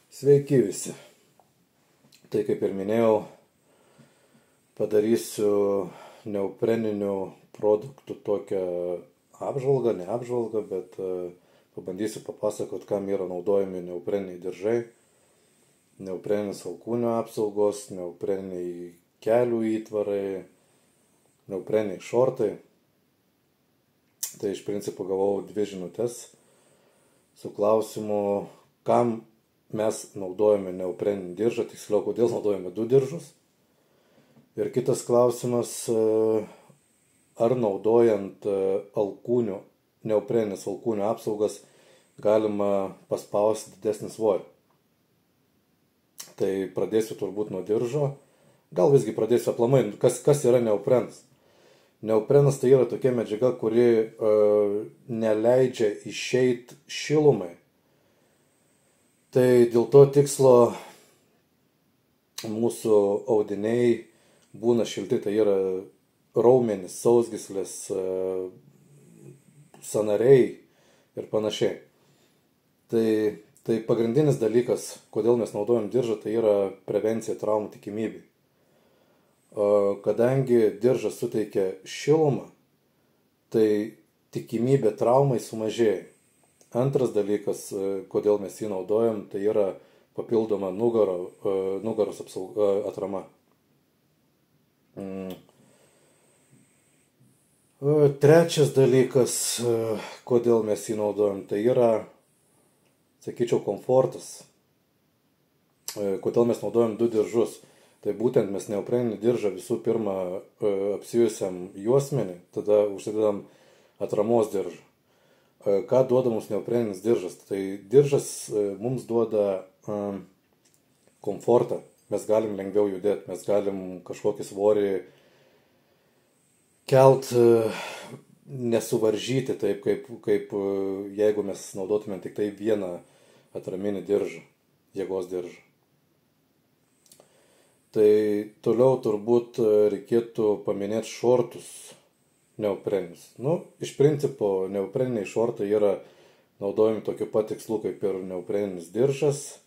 Sveiki visi. Tai kaip ir minėjau, padarysiu neopreninių produktų tokią apžvalgą, ne apžvalgą, bet pabandysiu papasakot, kam yra naudojami neopreniniai diržai, neopreninis alkūnių apsaugos, neopreniniai kelių įtvarai, neopreniniai šortai. Tai iš principo gavau 2 žinutes su klausimu, kam mes naudojame neopreninį diržą, tiksliau, kodėl naudojame 2 diržus. Ir kitas klausimas, ar naudojant neopreninis alkūnių apsaugas galima paspausti didesnį svorį. Tai pradėsiu turbūt nuo diržo. Gal visgi pradėsiu aplamai, kas yra neoprenas. Neoprenas tai yra tokia medžiaga, kuri neleidžia išeiti šilumai. Tai dėl to tikslo mūsų audiniai būna šilti, tai yra raumenys, sausgyslės, sąnariai ir panašiai. Tai pagrindinis dalykas, kodėl mes naudojam diržą, tai yra prevencija traumų tikimybei. Kadangi diržas suteikia šilumą, tai tikimybė traumai sumažėja. Antras dalykas, kodėl mes jį naudojam, tai yra papildoma nugaros atrama. Trečias dalykas, kodėl mes jį naudojam, tai yra, sakyčiau, komfortas. Kodėl mes naudojam 2 diržus. Tai būtent mes neopreninį diržą visų pirma apsijusiam juosmenį, tada užsidedam atramos diržą. Ką duoda mums neopreninis diržas? Tai diržas mums duoda komfortą. Mes galim lengviau judėti, mes galim kažkokį svorį kelt, nesuvaržyti taip, kaip jeigu mes naudotume tik tai vieną atraminį diržą, jėgos diržą. Tai toliau turbūt reikėtų paminėti šortus neopreninius. Iš principo neopreniniai šortai yra naudojami tokiu pat tikslu kaip ir neopreninis diržas.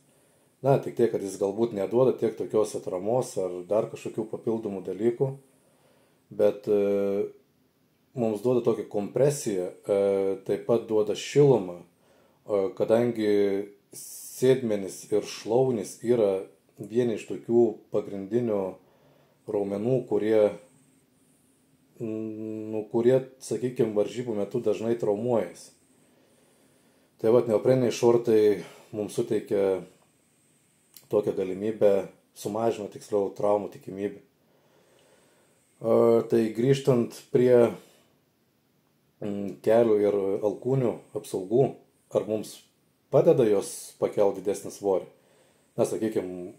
Tik tiek, kad jis galbūt neduoda tiek tokios atramos ar dar kažkokių papildomų dalykų, bet mums duoda tokią kompresiją, taip pat duoda šilumą, kadangi sėdmenys ir šlaunis yra vieni iš tokių pagrindinių raumenų, kurie, sakykime, varžybų metu dažnai traumuojasi. Tai neopreniniai šortai mums suteikia tokią galimybę, sumažina tiksliau traumų tikimybę. Tai grįžtant prie kelių ir alkūnių apsaugų, ar mums padeda jos pakelti didesnį svorį? Sakykime,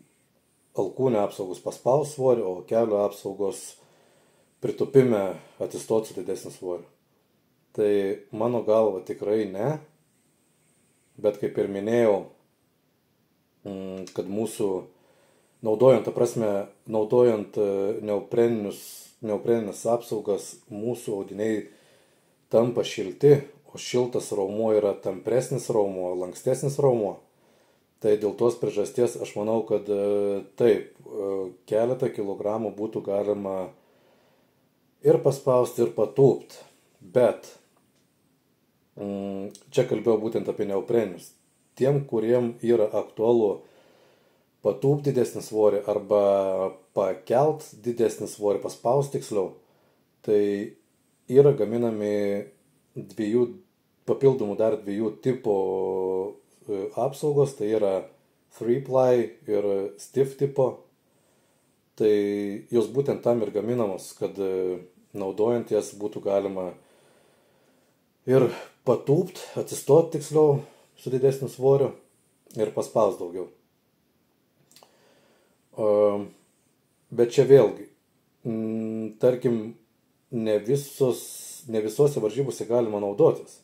alkūnių apsaugos paspaus svorį, o kelių apsaugos pritupime atsistoti su didesnį svorį. Tai mano galva tikrai ne, bet kaip ir minėjau, kad mūsų naudojant neopreninės apsaugas, mūsų audiniai tampa šilti, o šiltas raumuo yra tampresnis raumuo, lankstesnis raumuo. Tai dėl tos priežasties aš manau, kad taip, keletą kilogramų būtų galima ir paspausti, ir patūpti. Bet čia kalbėjau būtent apie neopreninius. Tiem, kuriem yra aktualu patūpti didesnį svorį arba pakelt didesnį svorį, paspausti tiksliau, tai yra gaminami papildomų dar 2 tipų apsaugos, tai yra 3-ply ir stiff tipo. Tai jos būtent tam ir gaminamos, kad naudojant jas būtų galima ir patūpt, atsistoti tiksliau su didesniu svoriu ir paspaust daugiau. Bet čia vėlgi, tarkim, ne visose varžybose galima naudotis.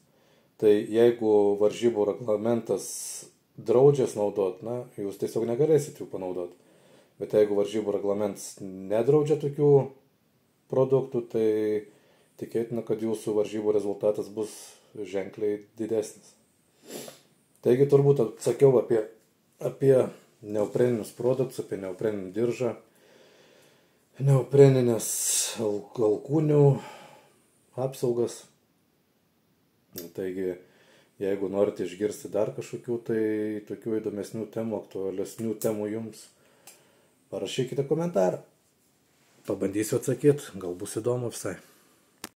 Tai jeigu varžybų reglamentas draudžias naudot, jūs tiesiog negalėsit jų panaudoti. Bet jeigu varžybų reglamentas nedraudžia tokių produktų, tai tikėtina, kad jūsų varžybų rezultatas bus ženkliai didesnis. Taigi turbūt atsakiau apie apie neopreninius produktus, apie neopreninį diržą, neopreninės alkūnių apsaugas. Taigi, jeigu norite išgirsti dar kažkokių tai tokių įdomesnių temų, aktualesnių temų jums, parašykite komentarą. Pabandysiu atsakyti, gal bus įdomu visai.